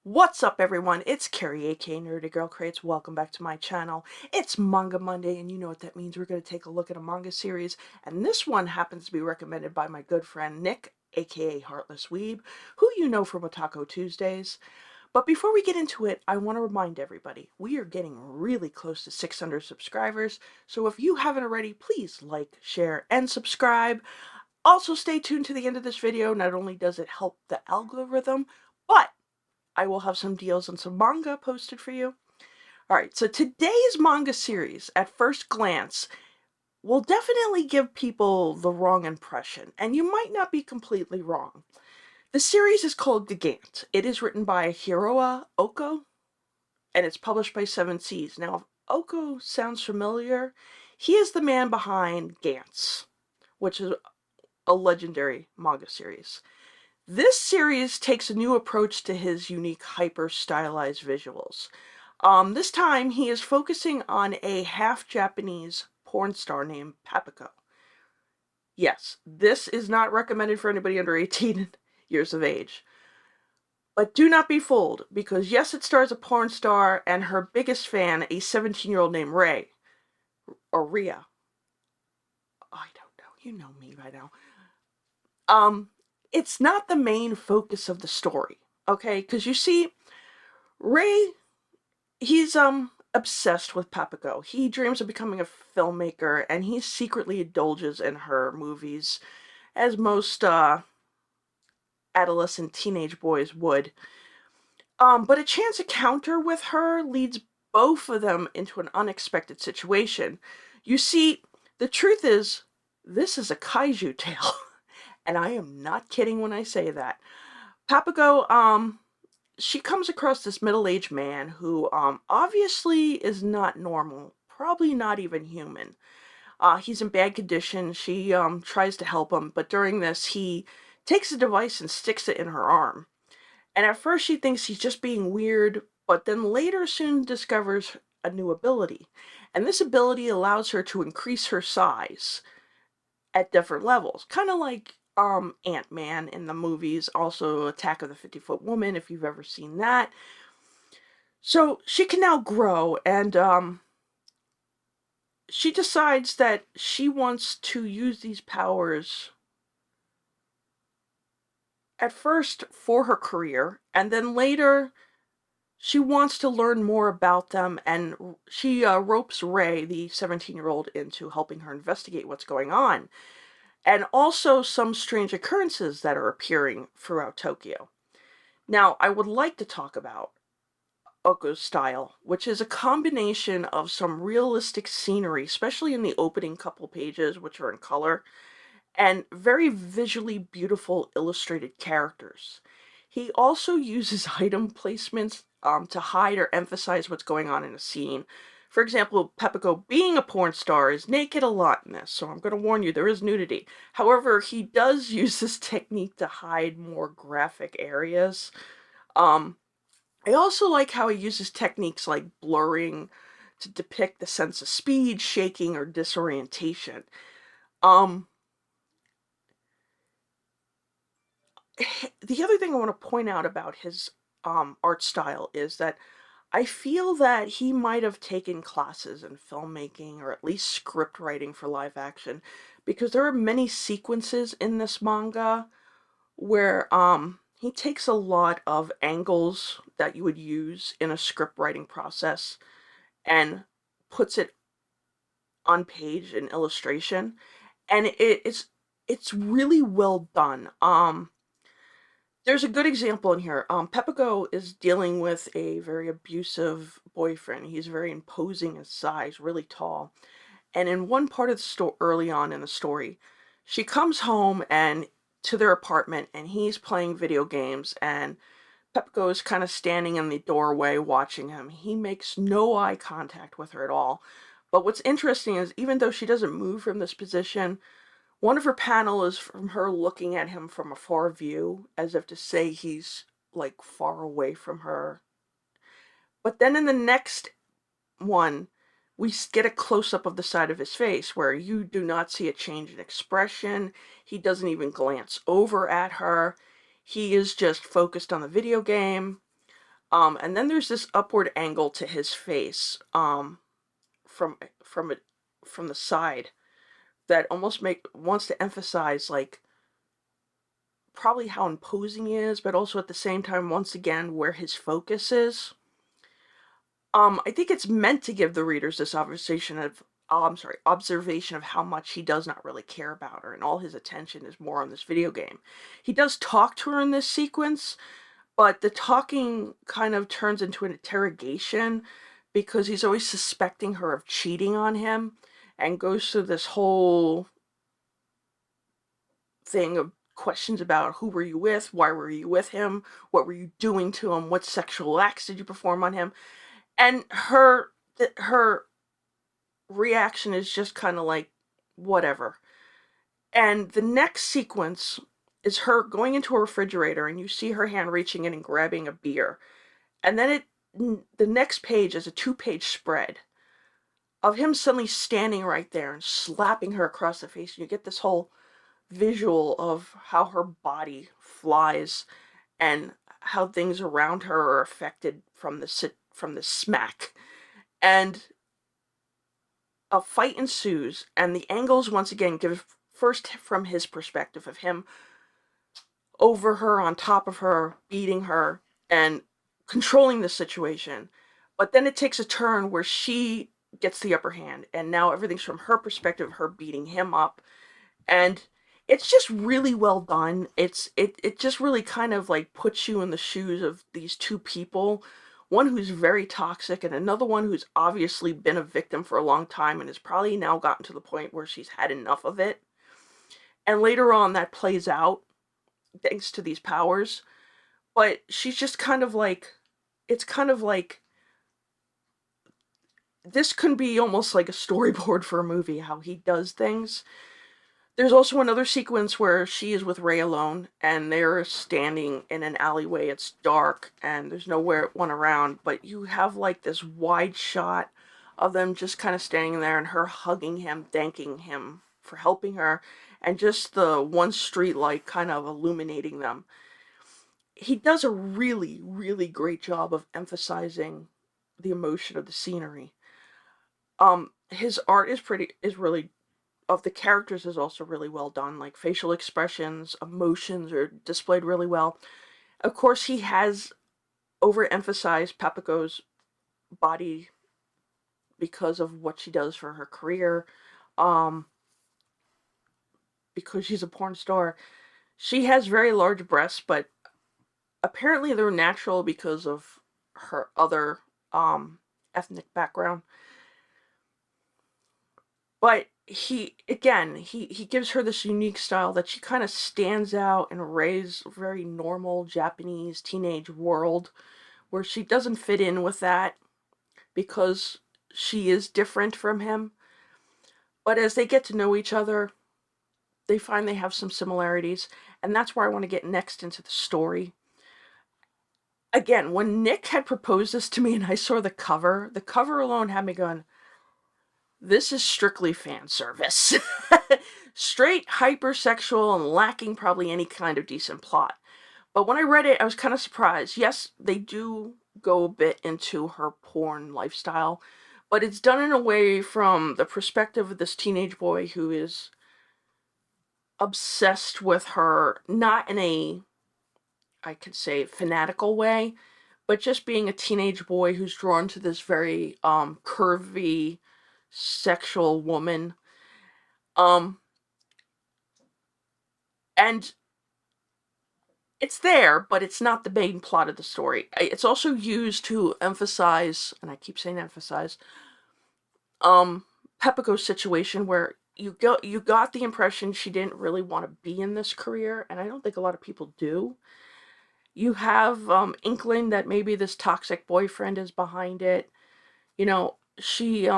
What's up, everyone? It's Carrie, aka Nerdygirlcreates. Welcome back to my channel. It's Manga Monday, and you know what that means. We're going to take a look at a manga series, and this one happens to be recommended by my good friend Nick, aka Heartless Weeb, who you know from Otaku Tuesdays. But before we get into it, I want to remind everybody, we are getting really close to 600 subscribers, so if you haven't already, please like, share, and subscribe. Also, stay tuned to the end of this video. Not only does it help the algorithm, but I will have some deals and some manga posted for you. Alright, so today's manga series, at first glance, will definitely give people the wrong impression, and you might not be completely wrong. The series is called Gigant. It is written by Hiroya Oku, and it's published by Seven Seas. Now, if Oku sounds familiar, he is the man behind Gantz, which is a legendary manga series. This series takes a new approach to his unique hyper-stylized visuals. This time, he is focusing on a half-Japanese porn star named Papico. Yes, this is not recommended for anybody under 18 years of age. But do not be fooled, because yes, it stars a porn star and her biggest fan, a 17-year-old named Ray. Or Rhea. I don't know. You know me by now. It's not the main focus of the story, okay? Because you see, Ray, he's obsessed with Papico. He dreams of becoming a filmmaker, and he secretly indulges in her movies, as most adolescent teenage boys would. But a chance encounter with her leads both of them into an unexpected situation. You see, the truth is, this is a kaiju tale. And I am not kidding when I say that. Papico, she comes across this middle-aged man who, obviously is not normal. Probably not even human. He's in bad condition. She, tries to help him, but during this, he takes a device and sticks it in her arm. And at first she thinks he's just being weird, but then later soon discovers a new ability. And this ability allows her to increase her size at different levels. Kind of like Ant-Man in the movies, also Attack of the 50-Foot Woman, if you've ever seen that. So she can now grow, and she decides that she wants to use these powers at first for her career, and then later she wants to learn more about them, and she ropes Ray, the 17-year-old, into helping her investigate what's going on. And also some strange occurrences that are appearing throughout Tokyo. Now, I would like to talk about Oku's style, which is a combination of some realistic scenery, especially in the opening couple pages, which are in color, and very visually beautiful illustrated characters. He also uses item placements to hide or emphasize what's going on in a scene. For example, Papico, being a porn star, is naked a lot in this, so I'm going to warn you, there is nudity. However, he does use this technique to hide more graphic areas. I also like how he uses techniques like blurring to depict the sense of speed, shaking, or disorientation. The other thing I want to point out about his art style is that I feel that he might have taken classes in filmmaking or at least script writing for live action, because there are many sequences in this manga where he takes a lot of angles that you would use in a script writing process and puts it on page in illustration, and it's really well done. There's a good example in here. Papico is dealing with a very abusive boyfriend. He's very imposing in size, really tall. And in one part of the story, early on in the story, she comes home and to their apartment, and he's playing video games, and Papico is kind of standing in the doorway watching him. He makes no eye contact with her at all. But what's interesting is, even though she doesn't move from this position, one of her panel is from her looking at him from a far view, as if to say he's, like, far away from her. But then in the next one, we get a close-up of the side of his face, where you do not see a change in expression. He doesn't even glance over at her. He is just focused on the video game. And then there's this upward angle to his face, from from it from the side that almost wants to emphasize, like, probably how imposing he is, but also at the same time, once again, where his focus is. I think it's meant to give the readers this observation of how much he does not really care about her, and all his attention is more on this video game. He does talk to her in this sequence, but the talking kind of turns into an interrogation because he's always suspecting her of cheating on him, and goes through this whole thing of questions about who were you with, why were you with him, what were you doing to him, what sexual acts did you perform on him, and her reaction is just kind of like, whatever. And the next sequence is her going into a refrigerator, and you see her hand reaching in and grabbing a beer, and then the next page is a 2-page spread of him suddenly standing right there and slapping her across the face, and you get this whole visual of how her body flies and how things around her are affected from the smack. And a fight ensues, and the angles once again give first from his perspective of him over her, on top of her, beating her, and controlling the situation. But then it takes a turn where she gets the upper hand, and now everything's from her perspective, her beating him up. And it's just really well done. It just really kind of like puts you in the shoes of these two people. One who's very toxic, and another one who's obviously been a victim for a long time and has probably now gotten to the point where she's had enough of it. And later on that plays out thanks to these powers. But she's just kind of like, it's kind of like, this could be almost like a storyboard for a movie, how he does things. There's also another sequence where she is with Ray alone, and they're standing in an alleyway. It's dark, and there's one around, but you have like this wide shot of them just kind of standing there, and her hugging him, thanking him for helping her, and just the one street light kind of illuminating them. He does a really, really great job of emphasizing the emotion of the scenery. His art is really, of the characters, is also really well done. Like, facial expressions, emotions are displayed really well. Of course, he has overemphasized Papico's body because of what she does for her career. Because she's a porn star. She has very large breasts, but apparently they're natural because of her other ethnic background. But he gives her this unique style that she kind of stands out in Ray's very normal Japanese teenage world, where she doesn't fit in with that because she is different from him. But as they get to know each other, they find they have some similarities, and that's where I want to get next into the story. Again, when Nick had proposed this to me and I saw the cover alone had me going, this is strictly fan service. Straight, hypersexual, and lacking probably any kind of decent plot. But when I read it, I was kind of surprised. Yes, they do go a bit into her porn lifestyle, but it's done in a way from the perspective of this teenage boy who is obsessed with her, not in a, I could say, fanatical way, but just being a teenage boy who's drawn to this very curvy, sexual woman. And it's there, but it's not the main plot of the story. It's also used to emphasize, and I keep saying emphasize, Papico's situation, where you got the impression she didn't really want to be in this career, and I don't think a lot of people do. You have inkling that maybe this toxic boyfriend is behind it. She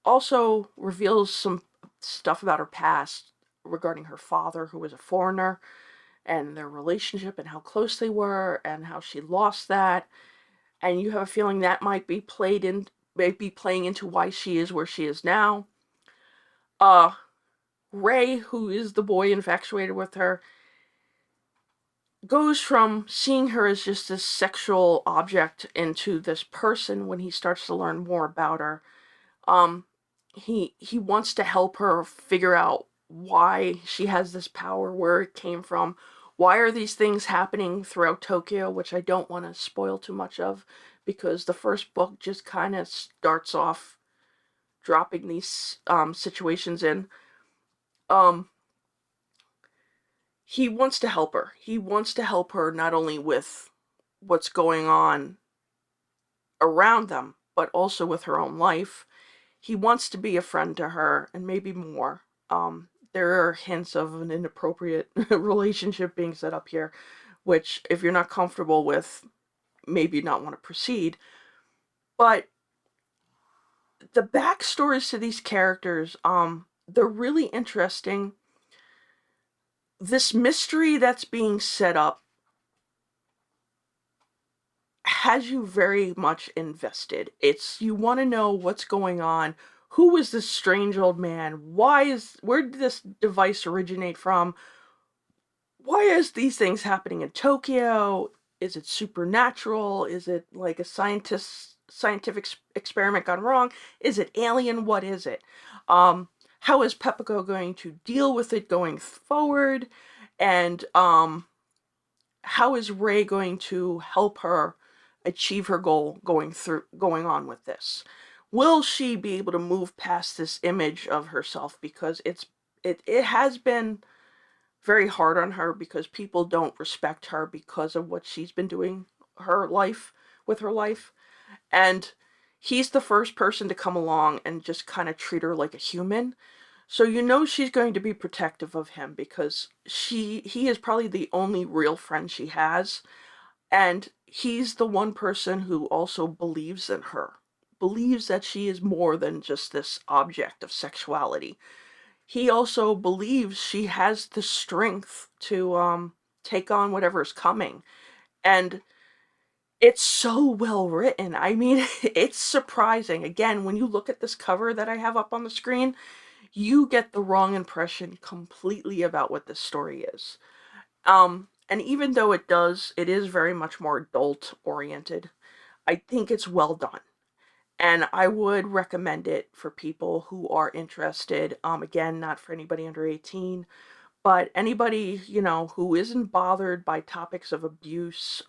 also reveals some stuff about her past regarding her father, who was a foreigner, and their relationship and how close they were and how she lost that. And you have a feeling that might be playing into why she is where she is now. Ray, who is the boy infatuated with her, goes from seeing her as just this sexual object into this person when he starts to learn more about her. Um, he wants to help her figure out why she has this power, where it came from, why are these things happening throughout Tokyo, which I don't want to spoil too much of, because the first book just kind of starts off dropping these situations in. Um, he wants to help her. He wants to help her not only with what's going on around them, but also with her own life. He wants to be a friend to her, and maybe more. There are hints of an inappropriate relationship being set up here, which, if you're not comfortable with, maybe not want to proceed. But the backstories to these characters, they're really interesting. This mystery that's being set up has you very much invested. You want to know what's going on. Who is this strange old man? Where did this device originate from? Why is these things happening in Tokyo? Is it supernatural? Is it like a scientific experiment gone wrong? Is it alien? What is it? How is Papico going to deal with it going forward? And how is Ray going to help her achieve her goal going on with this? Will she be able to move past this image of herself, because it has been very hard on her, because people don't respect her because of what she's been doing her life with her life. And he's the first person to come along and just kind of treat her like a human. So you know she's going to be protective of him, because he is probably the only real friend she has. And he's the one person who also believes in her, believes that she is more than just this object of sexuality. He also believes she has the strength to take on whatever's coming. And it's so well written. I mean, it's surprising. Again, when you look at this cover that I have up on the screen, you get the wrong impression completely about what this story is. And even though it is very much more adult oriented, I think it's well done. And I would recommend it for people who are interested. Again, not for anybody under 18, but anybody, who isn't bothered by topics of abuse,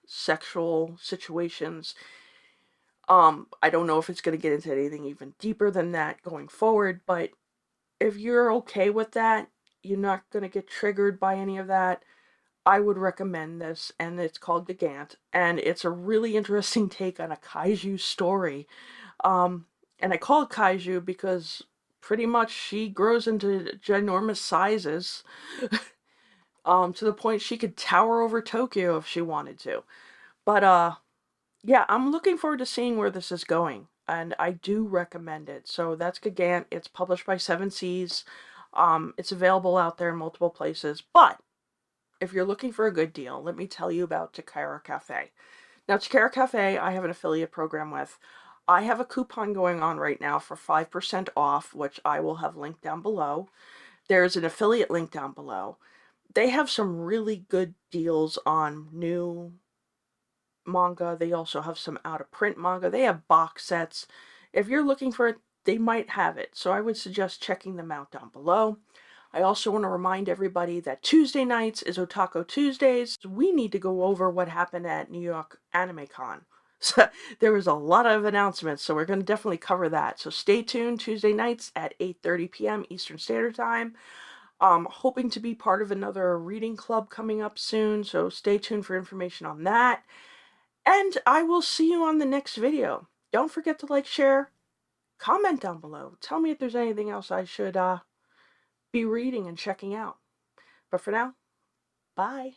sexual situations. I don't know if it's going to get into anything even deeper than that going forward, but if you're okay with that, you're not going to get triggered by any of that, I would recommend this. And it's called Gigant, and it's a really interesting take on a kaiju story. And I call it kaiju because pretty much she grows into ginormous sizes, to the point she could tower over Tokyo if she wanted to. But yeah, I'm looking forward to seeing where this is going, and I do recommend it. So that's Gigant. It's published by Seven Seas. It's available out there in multiple places. But if you're looking for a good deal, let me tell you about Takara Cafe. Now, Takara Cafe, I have an affiliate program with. I have a coupon going on right now for 5% off, which I will have linked down below. There's an affiliate link down below. They have some really good deals on new manga. They also have some out-of-print manga. They have box sets. If you're looking for it, they might have it. So I would suggest checking them out down below. I also want to remind everybody that Tuesday nights is Otaku Tuesdays. We need to go over what happened at New York Anime Con. So there was a lot of announcements, so we're going to definitely cover that. So stay tuned Tuesday nights at 8:30 p.m. Eastern Standard Time. Hoping to be part of another reading club coming up soon, so stay tuned for information on that. And I will see you on the next video. Don't forget to like, share, comment down below. Tell me if there's anything else I should be reading and checking out. But for now, bye.